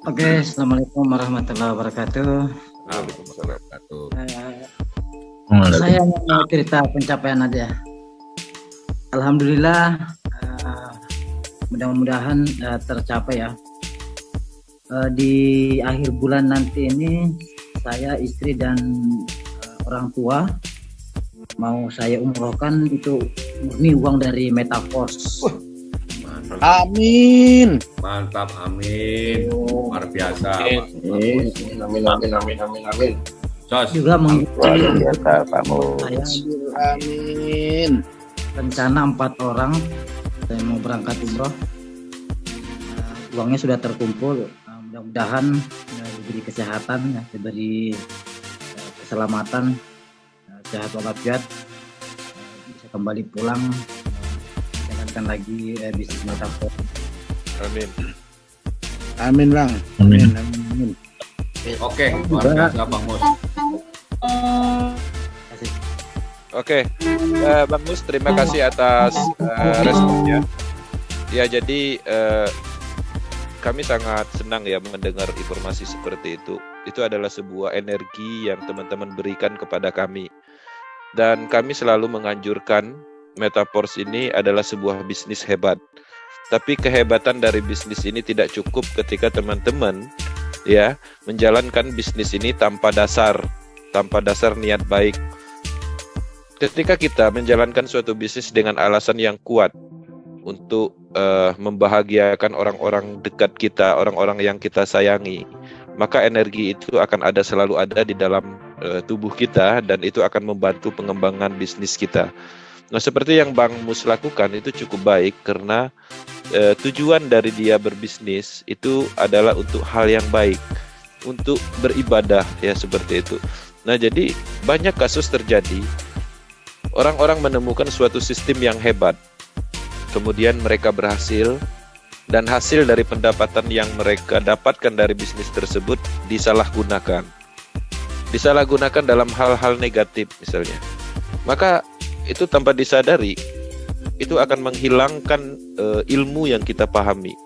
Oke, Assalamualaikum warahmatullahi wabarakatuh. Waalaikumsalam warahmatullahi Saya mau cerita pencapaian aja. Alhamdulillah, mudah-mudahan tercapai ya. Di akhir bulan nanti ini, saya, istri dan orang tua mau saya umrohkan, itu murni uang dari Metaforce. Amin. Mantap, amin. Luar biasa. Amin. Sos. Juga Luar biasa, Pak Mus. saya Amin. rencana 4 orang saya mau berangkat umroh. Uangnya sudah terkumpul. Mudah-mudahan diberi kesehatan, diberi keselamatan, sehat walafiat, bisa kembali pulang, jalankan lagi bisnis Metaforce. Amin. Amin, Bang. Amin. Amin. Oke, luar biasa Bang Mus. Oke, Bang Mus, terima kasih atas responnya. Ya, jadi kami sangat senang ya mendengar informasi seperti itu. Itu adalah sebuah energi yang teman-teman berikan kepada kami. Dan kami selalu menganjurkan Metaforce ini adalah sebuah bisnis hebat. Tapi kehebatan dari bisnis ini tidak cukup ketika teman-teman ya menjalankan bisnis ini tanpa dasar niat baik. Ketika kita menjalankan suatu bisnis dengan alasan yang kuat untuk membahagiakan orang-orang dekat kita, orang-orang yang kita sayangi, maka energi itu akan selalu ada di dalam tubuh kita, dan itu akan membantu pengembangan bisnis kita. Nah, seperti yang Bang Mus lakukan itu cukup baik, karena tujuan dari dia berbisnis itu adalah untuk hal yang baik, untuk beribadah ya, seperti itu. Nah, jadi banyak kasus terjadi, orang-orang menemukan suatu sistem yang hebat, kemudian mereka berhasil, dan hasil dari pendapatan yang mereka dapatkan dari bisnis tersebut disalahgunakan dalam hal-hal negatif misalnya. Maka itu tanpa disadari itu akan menghilangkan ilmu yang kita pahami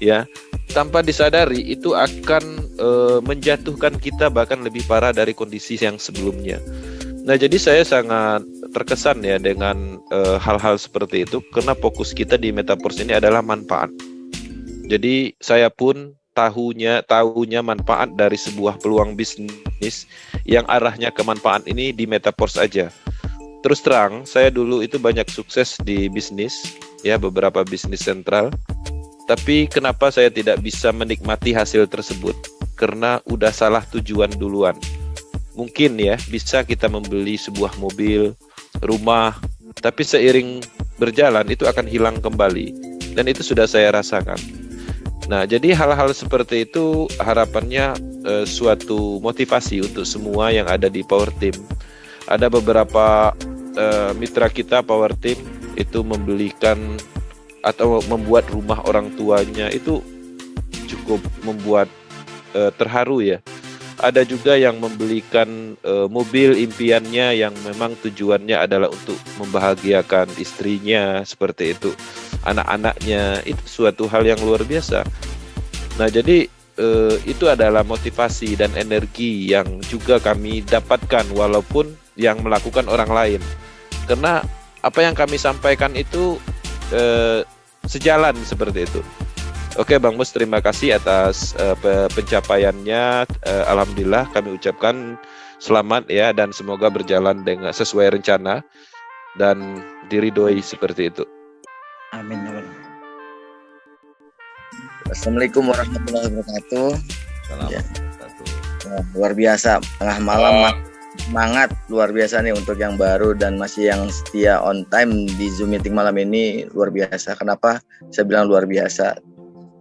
ya. Tanpa disadari itu akan menjatuhkan kita bahkan lebih parah dari kondisi yang sebelumnya. Nah, jadi saya sangat terkesan ya dengan hal-hal seperti itu, karena fokus kita di Metaforce ini adalah manfaat. Jadi saya pun tahunya manfaat dari sebuah peluang bisnis yang arahnya ke manfaat ini di Metaforce aja. Terus terang, saya dulu itu banyak sukses di bisnis ya, beberapa bisnis sentral. Tapi kenapa saya tidak bisa menikmati hasil tersebut? Karena udah salah tujuan duluan. Mungkin ya bisa kita membeli sebuah mobil, rumah, tapi seiring berjalan itu akan hilang kembali, dan itu sudah saya rasakan. Nah, jadi hal-hal seperti itu harapannya suatu motivasi untuk semua yang ada di Power Team. Ada beberapa mitra kita Power Team itu membelikan atau membuat rumah orang tuanya, itu cukup membuat terharu ya. Ada juga yang membelikan mobil impiannya yang memang tujuannya adalah untuk membahagiakan istrinya, seperti itu, anak-anaknya. Itu suatu hal yang luar biasa. Nah, jadi itu adalah motivasi dan energi yang juga kami dapatkan walaupun yang melakukan orang lain. Karena apa yang kami sampaikan itu sejalan seperti itu. Oke, Bang Mus, terima kasih atas pencapaiannya. Alhamdulillah, kami ucapkan selamat ya, dan semoga berjalan dengan sesuai rencana dan diridhoi seperti itu. Amin. Assalamualaikum warahmatullahi wabarakatuh. Selamat. Ya. Luar biasa, tengah malam semangat luar biasa nih untuk yang baru dan masih yang setia on time di Zoom meeting malam ini. Luar biasa. Kenapa saya bilang luar biasa?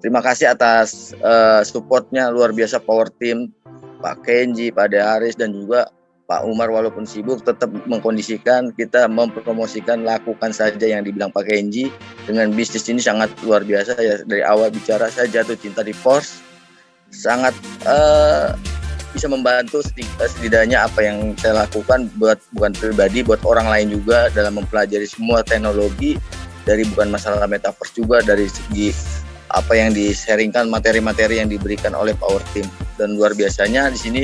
Terima kasih atas supportnya, luar biasa Power Team, Pak Kenji, Pak Haris, dan juga Pak Umar. Walaupun sibuk tetap mengkondisikan kita mempromosikan, lakukan saja yang dibilang Pak Kenji. Dengan bisnis ini sangat luar biasa ya. Dari awal bicara saya jatuh cinta di Force, sangat bisa membantu setidaknya apa yang saya lakukan bukan pribadi, buat orang lain juga dalam mempelajari semua teknologi, dari bukan masalah Metaverse juga, dari segi apa yang di-sharingkan, materi-materi yang diberikan oleh Power Team. Dan luar biasanya di sini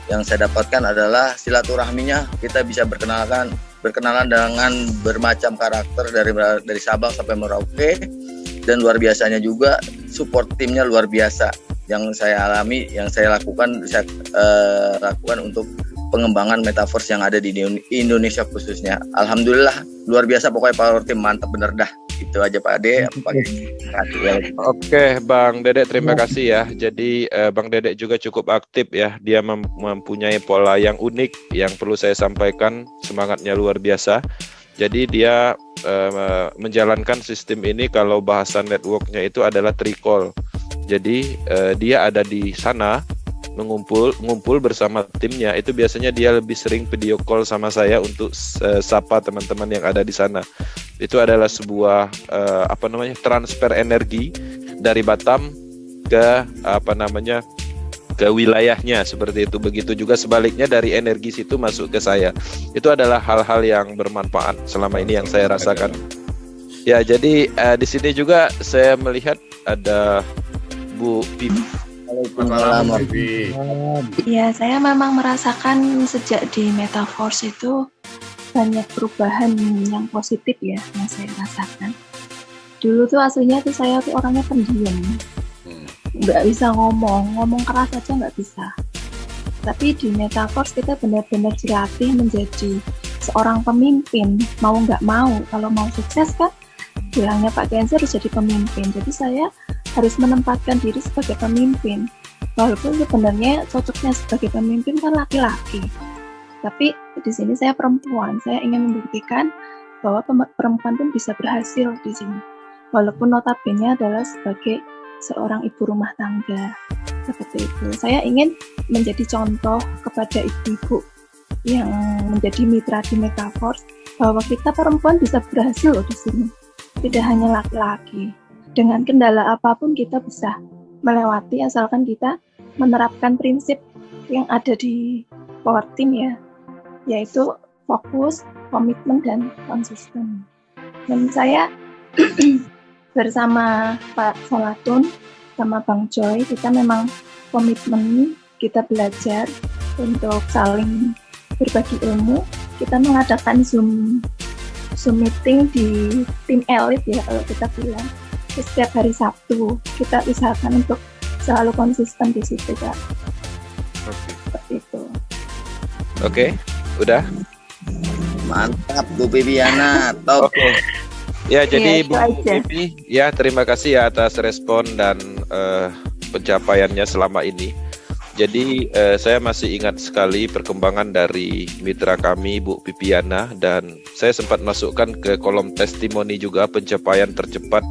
yang saya dapatkan adalah silaturahminya, kita bisa berkenalan dengan bermacam karakter dari Sabang sampai Merauke. Dan luar biasanya juga support timnya luar biasa yang saya alami, yang saya lakukan untuk pengembangan metaverse yang ada di Indonesia khususnya. Alhamdulillah luar biasa, pokoknya Power Team mantap bener dah. Itu aja Pak Ade. Oke, Bang Dedek, terima kasih ya. Jadi Bang Dedek juga cukup aktif ya. Dia mempunyai pola yang unik yang perlu saya sampaikan. Semangatnya luar biasa. Jadi dia menjalankan sistem ini, kalau bahasa networknya itu adalah tricall. Jadi dia ada di sana ngumpul bersama timnya. Itu biasanya dia lebih sering video call sama saya untuk sapa teman-teman yang ada di sana. Itu adalah sebuah transfer energi dari Batam ke ke wilayahnya, seperti itu. Begitu juga sebaliknya dari energi situ masuk ke saya. Itu adalah hal-hal yang bermanfaat selama ini yang saya rasakan. Ya, jadi di sini juga saya melihat ada Bu Pipi. Ya, saya memang merasakan sejak di Metaverse itu banyak perubahan yang positif ya yang saya rasakan. Dulu tuh aslinya tuh saya tuh orangnya pendiam, nggak bisa ngomong keras aja nggak bisa. Tapi di Metaverse kita benar-benar dilatih menjadi seorang pemimpin, mau nggak mau. Kalau mau sukses kan, bilangnya Pak Kenzi harus jadi pemimpin. Jadi saya harus menempatkan diri sebagai pemimpin. Walaupun sebenarnya cocoknya sebagai pemimpin kan laki-laki. Tapi di sini saya perempuan. Saya ingin membuktikan bahwa perempuan pun bisa berhasil di sini. Walaupun notabene adalah sebagai seorang ibu rumah tangga. Seperti itu. Saya ingin menjadi contoh kepada ibu-ibu yang menjadi mitra di Metaverse bahwa kita perempuan bisa berhasil loh di sini. Tidak hanya laki-laki. Dengan kendala apapun kita bisa melewati asalkan kita menerapkan prinsip yang ada di Power Team ya, yaitu fokus, komitmen, dan konsisten. Dan saya bersama Pak Salatun sama Bang Joy, kita memang komitmen, kita belajar untuk saling berbagi ilmu. Kita mengadakan Zoom meeting di tim elit ya kalau kita bilang. Setiap hari Sabtu kita usahakan untuk selalu konsisten di situ Kak. Seperti itu. Oke, udah. Mantap Bu Bibiana, top. Oke. Ya, jadi itu Bu aja. Bibi, ya terima kasih ya atas respon dan pencapaiannya selama ini. Jadi saya masih ingat sekali perkembangan dari mitra kami Bu Pipiana, dan saya sempat masukkan ke kolom testimoni juga pencapaian tercepat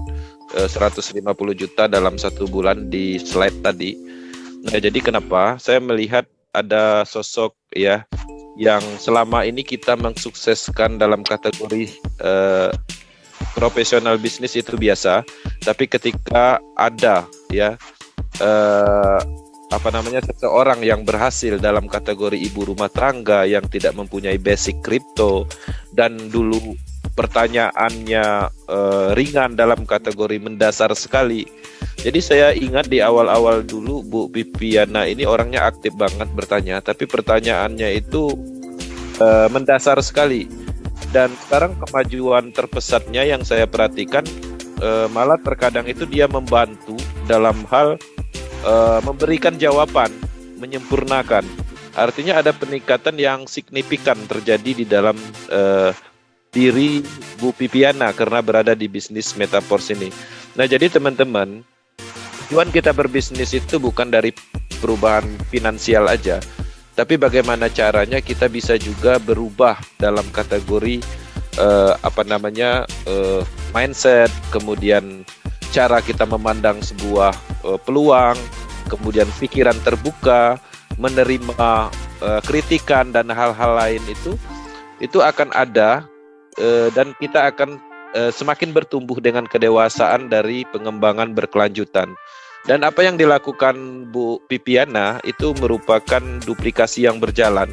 150 juta dalam 1 bulan di slide tadi. Nah, jadi kenapa saya melihat ada sosok ya yang selama ini kita mensukseskan dalam kategori profesional bisnis itu biasa, tapi ketika ada ya seseorang yang berhasil dalam kategori ibu rumah tangga yang tidak mempunyai basic kripto, dan dulu pertanyaannya ringan dalam kategori mendasar sekali. Jadi saya ingat di awal-awal dulu Bu Pipiana ini orangnya aktif banget bertanya, tapi pertanyaannya itu mendasar sekali. Dan sekarang kemajuan terpesatnya yang saya perhatikan malah terkadang itu dia membantu dalam hal memberikan jawaban, menyempurnakan. Artinya ada peningkatan yang signifikan terjadi di dalam diri Bu Pipiana karena berada di bisnis Metaverse ini. Nah, jadi teman-teman, tujuan kita berbisnis itu bukan dari perubahan finansial aja, tapi bagaimana caranya kita bisa juga berubah dalam kategori mindset, kemudian cara kita memandang sebuah peluang, kemudian pikiran terbuka, menerima kritikan dan hal-hal lain itu akan ada. Dan kita akan semakin bertumbuh dengan kedewasaan dari pengembangan berkelanjutan. Dan apa yang dilakukan Bu Pipiana itu merupakan duplikasi yang berjalan.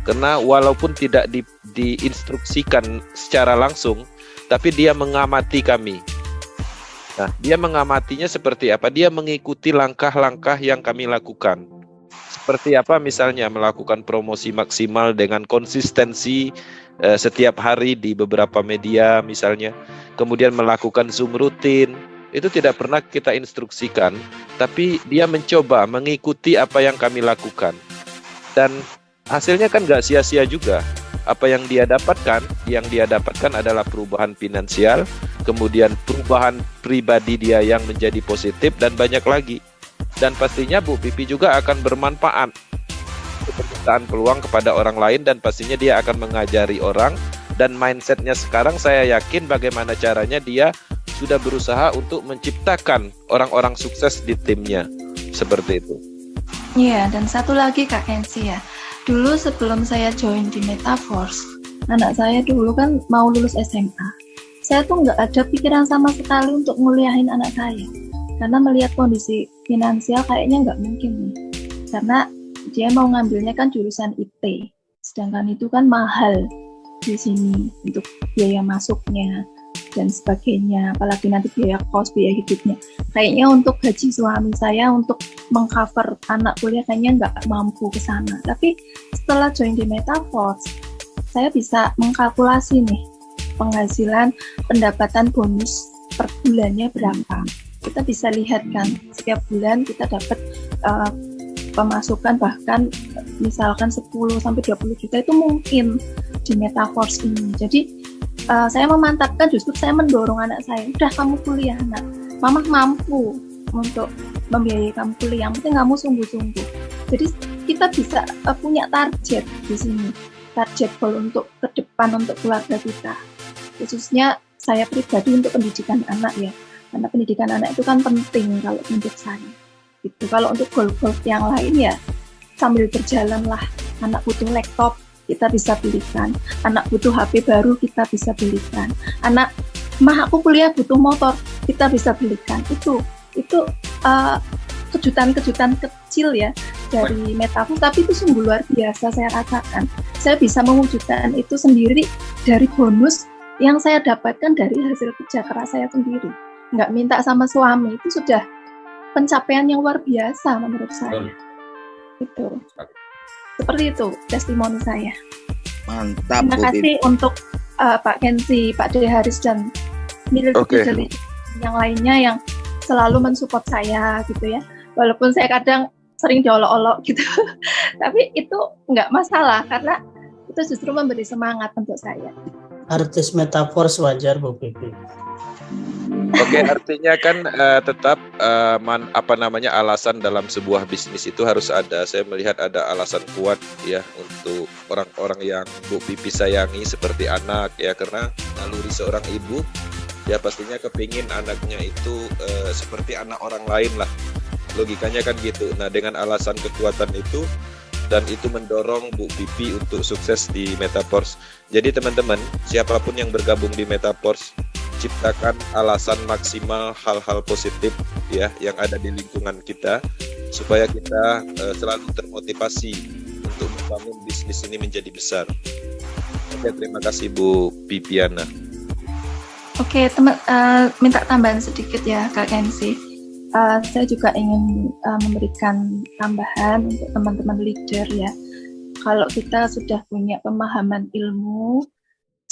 Karena walaupun tidak diinstruksikan secara langsung, tapi dia mengamati kami. Nah, dia mengamatinya seperti apa? Dia mengikuti langkah-langkah yang kami lakukan. Seperti apa misalnya melakukan promosi maksimal dengan konsistensi setiap hari di beberapa media misalnya. Kemudian melakukan Zoom rutin. Itu tidak pernah kita instruksikan, tapi dia mencoba mengikuti apa yang kami lakukan. Dan hasilnya kan nggak sia-sia juga. Apa yang dia dapatkan adalah perubahan finansial, kemudian perubahan pribadi dia yang menjadi positif, dan banyak lagi. Dan pastinya Bu Pipi juga akan bermanfaat pembukaan peluang kepada orang lain, dan pastinya dia akan mengajari orang. Dan mindsetnya sekarang saya yakin bagaimana caranya dia sudah berusaha untuk menciptakan orang-orang sukses di timnya. Seperti itu. Iya, dan satu lagi Kak Kensi ya. Dulu sebelum saya join di Metaforce, anak saya dulu kan mau lulus SMA. Saya tuh nggak ada pikiran sama sekali untuk nguliahin anak saya. Karena melihat kondisi finansial kayaknya nggak mungkin nih. Karena dia mau ngambilnya kan jurusan IT. Sedangkan itu kan mahal di sini untuk biaya masuknya dan sebagainya. Apalagi nanti biaya kos, biaya hidupnya. Kayaknya untuk gaji suami saya untuk mengcover anak kuliah kayaknya nggak mampu ke sana. Tapi setelah join di Metaforce, saya bisa mengkalkulasi nih penghasilan, pendapatan bonus per bulannya berapa. Kita bisa lihat kan setiap bulan kita dapat pemasukan bahkan misalkan 10-20 juta itu mungkin di Metaforce ini. Jadi saya memantapkan, justru saya mendorong anak saya, udah kamu kuliah nak, mama mampu untuk membiayai kamu kuliah, yang penting kamu sungguh-sungguh. Jadi kita bisa punya target di sini, target goal untuk ke depan untuk keluarga kita. Khususnya saya pribadi untuk pendidikan anak ya, karena pendidikan anak itu kan penting kalau untuk saya. Gitu. Kalau untuk goal-goal yang lain ya sambil berjalan lah. Anak butuh laptop, kita bisa belikan. Anak butuh HP baru, kita bisa belikan. Anak, mah aku kuliah butuh motor, kita bisa belikan. Itu kejutan-kejutan kecil ya dari Metaforce, tapi itu sungguh luar biasa saya rasakan. Saya bisa mewujudkan itu sendiri dari bonus yang saya dapatkan dari hasil kerja keras saya sendiri. Nggak minta sama suami, itu sudah pencapaian yang luar biasa menurut saya. Itu. Seperti itu testimoni saya. Mantap. Terima kasih untuk Pak Kensi, Pak Dede Haris dan militer yang lainnya yang selalu mensupport saya gitu ya. Walaupun saya kadang sering diolok-olok gitu, tapi itu nggak masalah karena itu justru memberi semangat untuk saya. Artis Metaforce wajar Bu Pipi. Oke, artinya kan tetap alasan dalam sebuah bisnis itu harus ada. Saya melihat ada alasan kuat ya untuk orang-orang yang Bu Pipi sayangi seperti anak ya, karena naluri seorang ibu ya pastinya kepingin anaknya itu seperti anak orang lain lah. Logikanya kan gitu. Nah, dengan alasan kekuatan itu dan itu mendorong Bu Pipi untuk sukses di Metaforce. Jadi teman-teman, siapapun yang bergabung di Metaforce, ciptakan alasan maksimal hal-hal positif ya yang ada di lingkungan kita supaya kita selalu termotivasi untuk membangun bisnis ini menjadi besar. Oke, terima kasih Bu Pipiana. Oke, minta tambahan sedikit ya Kak Kensi. Saya juga ingin memberikan tambahan untuk teman-teman leader ya. Kalau kita sudah punya pemahaman ilmu,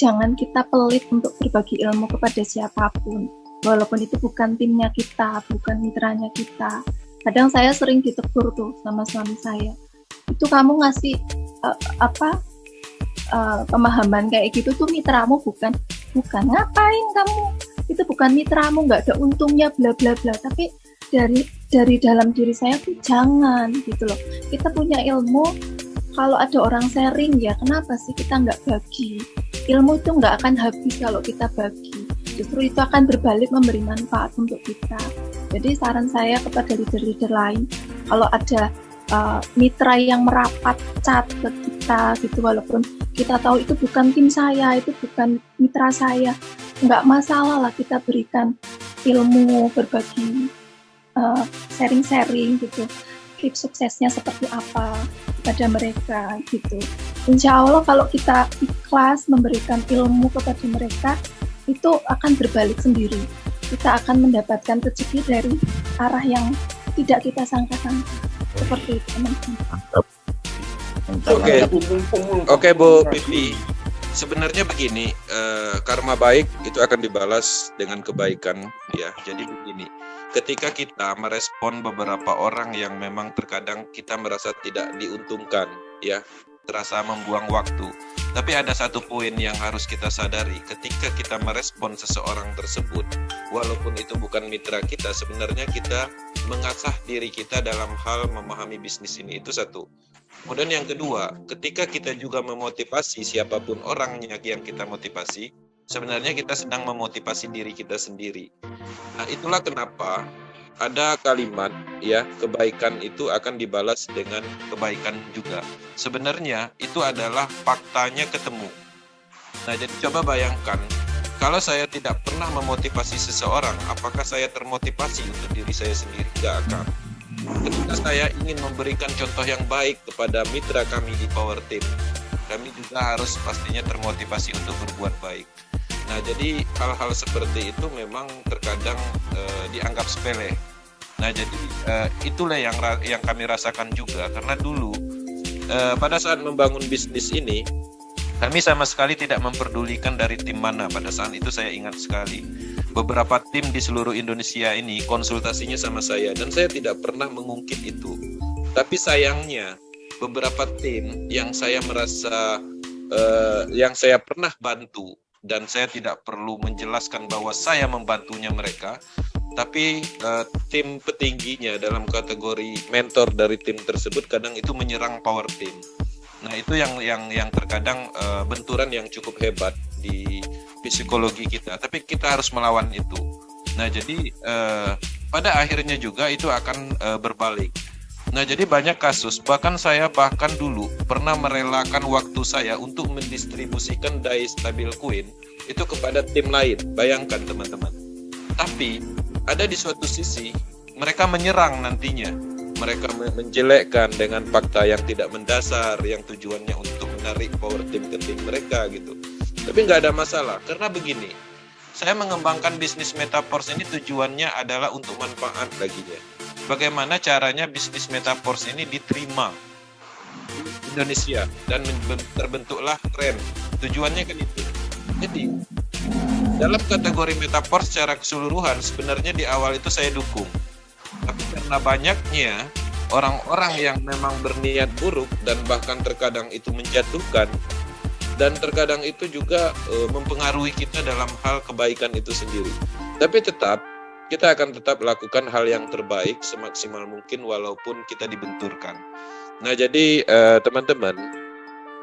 jangan kita pelit untuk berbagi ilmu kepada siapapun. Walaupun itu bukan timnya kita, bukan mitranya kita. Kadang saya sering ditegur tuh sama suami saya. Itu kamu ngasih pemahaman kayak gitu tuh mitramu bukan ngapain kamu? Itu bukan mitramu, nggak ada untungnya bla bla bla. Tapi dari dalam diri saya tuh jangan gitu loh. Kita punya ilmu, kalau ada orang sharing ya kenapa sih kita nggak bagi? Ilmu itu nggak akan habis kalau kita bagi. Justru itu akan berbalik memberi manfaat untuk kita. Jadi saran saya kepada leader-leader lain, kalau ada mitra yang merapat cat ke kita gitu, walaupun kita tahu itu bukan tim saya, itu bukan mitra saya, nggak masalah lah kita berikan ilmu, berbagi, sharing-sharing gitu, tips suksesnya seperti apa pada mereka gitu. Insya Allah kalau kita ikhlas memberikan ilmu kepada mereka, itu akan berbalik sendiri. kita akan mendapatkan rezeki dari arah yang tidak kita sangka-sangka. Seperti itu, teman-teman. Oke, Bu Pipi. Sebenarnya begini, karma baik itu akan dibalas dengan kebaikan, ya. Jadi begini, ketika kita merespon beberapa orang yang memang terkadang kita merasa tidak diuntungkan, ya, terasa membuang waktu. Tapi ada satu poin yang harus kita sadari, ketika kita merespon seseorang tersebut, walaupun itu bukan mitra kita, sebenarnya kita mengasah diri kita dalam hal memahami bisnis ini, itu satu. Kemudian yang kedua, ketika kita juga memotivasi siapapun orangnya yang kita motivasi, sebenarnya kita sedang memotivasi diri kita sendiri. Nah, itulah kenapa ada kalimat, ya, kebaikan itu akan dibalas dengan kebaikan juga. Sebenarnya itu adalah faktanya ketemu. Nah, jadi coba bayangkan, kalau saya tidak pernah memotivasi seseorang, apakah saya termotivasi untuk diri saya sendiri? Tidak akan. Ketika saya ingin memberikan contoh yang baik kepada mitra kami di Power Team, kami juga harus pastinya termotivasi untuk berbuat baik. Nah, jadi hal-hal seperti itu memang terkadang dianggap sepele. Nah, jadi itulah yang kami rasakan juga, karena dulu pada saat membangun bisnis ini, kami sama sekali tidak memperdulikan dari tim mana. Pada saat itu saya ingat sekali, beberapa tim di seluruh Indonesia ini konsultasinya sama saya, dan saya tidak pernah mengungkit itu. Tapi sayangnya beberapa tim yang saya merasa yang saya pernah bantu, dan saya tidak perlu menjelaskan bahwa saya membantunya mereka, tapi tim petingginya dalam kategori mentor dari tim tersebut kadang itu menyerang Power Team. Nah, itu yang terkadang benturan yang cukup hebat di psikologi kita, tapi kita harus melawan itu. Nah, jadi pada akhirnya juga itu akan berbalik. Nah, jadi banyak kasus, bahkan saya dulu pernah merelakan waktu saya untuk mendistribusikan die stabil coin itu kepada tim lain. Bayangkan teman-teman. Tapi ada di suatu sisi mereka menyerang nantinya. Mereka menjelekkan dengan fakta yang tidak mendasar, yang tujuannya untuk menarik Power Team ke tim mereka gitu. Tapi nggak ada masalah, karena begini, saya mengembangkan bisnis Metaverse ini tujuannya adalah untuk manfaat baginya. Bagaimana caranya bisnis Metaverse ini diterima di Indonesia dan terbentuklah tren. Tujuannya kan itu. Jadi dalam kategori Metaverse secara keseluruhan sebenarnya di awal itu saya dukung. Tapi karena banyaknya orang-orang yang memang berniat buruk dan bahkan terkadang itu menjatuhkan, dan terkadang itu juga mempengaruhi kita dalam hal kebaikan itu sendiri. Tapi kita akan tetap lakukan hal yang terbaik semaksimal mungkin walaupun kita dibenturkan. Nah, jadi teman-teman,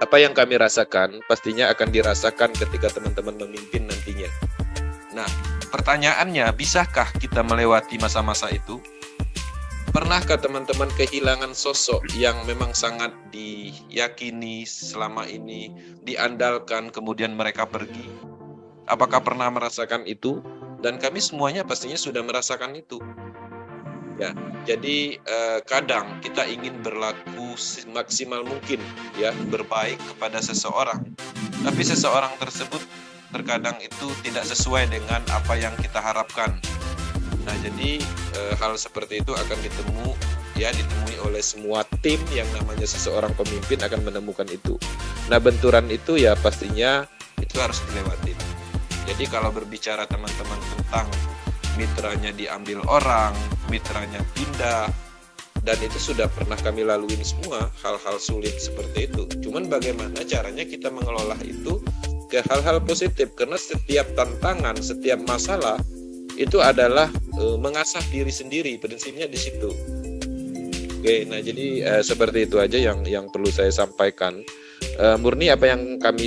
apa yang kami rasakan pastinya akan dirasakan ketika teman-teman memimpin nantinya. Nah, pertanyaannya, bisakah kita melewati masa-masa itu? Pernahkah teman-teman kehilangan sosok yang memang sangat diyakini selama ini, diandalkan, kemudian mereka pergi? Apakah pernah merasakan itu? Dan kami semuanya pastinya sudah merasakan itu. Ya, jadi kadang kita ingin berlaku semaksimal mungkin, ya, berbaik kepada seseorang. Tapi seseorang tersebut terkadang itu tidak sesuai dengan apa yang kita harapkan. Nah, jadi hal seperti itu akan ditemui oleh semua tim yang namanya seseorang pemimpin akan menemukan itu. Nah, benturan itu ya pastinya itu harus dilewati. Jadi kalau berbicara teman-teman tentang mitranya diambil orang, mitranya pindah, dan itu sudah pernah kami laluin semua hal-hal sulit seperti itu. Cuman bagaimana caranya kita mengelola itu ke hal-hal positif, karena setiap tantangan, setiap masalah itu adalah mengasah diri sendiri, prinsipnya di situ. Oke, nah jadi seperti itu aja yang perlu saya sampaikan. Murni apa yang kami